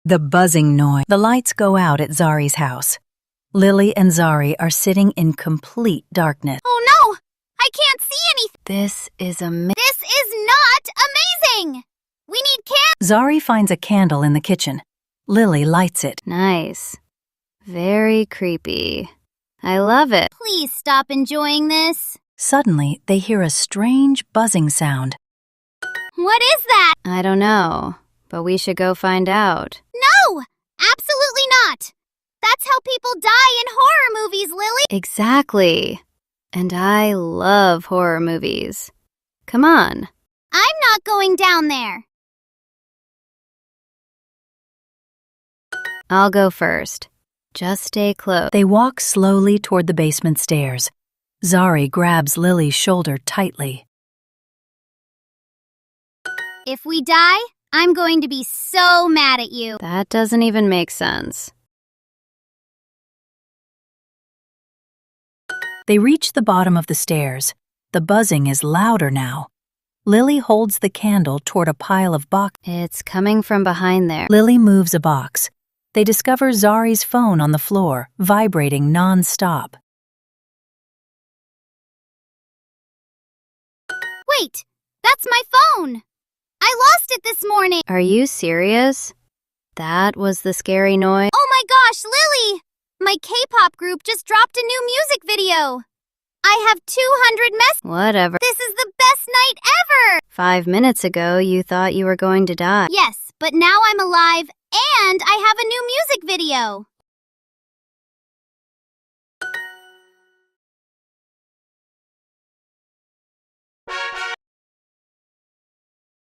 The buzzing noise. The lights go out at Zari's house. Lily and Zari are sitting in complete darkness. Oh no! I can't see anything! This is amazing. This is not amazing! We need candles! Zari finds a candle in the kitchen. Lily lights it. Nice. Very creepy. I love it. Please stop enjoying this. Suddenly, they hear a strange buzzing sound. What is that? I don't know, but we should go find out. No! Absolutely not! That's how people die in horror movies, Lily! Exactly. And I love horror movies. Come on. I'm not going down there. I'll go first. Just stay close. They walk slowly toward the basement stairs. Zari grabs Lily's shoulder tightly. If we die, I'm going to be so mad at you. That doesn't even make sense. They reach the bottom of the stairs. The buzzing is louder now. Lily holds the candle toward a pile of boxes. It's coming from behind there. Lily moves a box. They discover Zari's phone on the floor, vibrating non-stop. Wait, that's my phone. I lost it this morning. Are you serious? That was the scary noise? Oh my gosh, Lily! My K-pop group just dropped a new music video. I have 200 messages. Whatever. This is the best night ever! 5 minutes ago, you thought you were going to die. Yes, but now I'm alive and I have a new music video.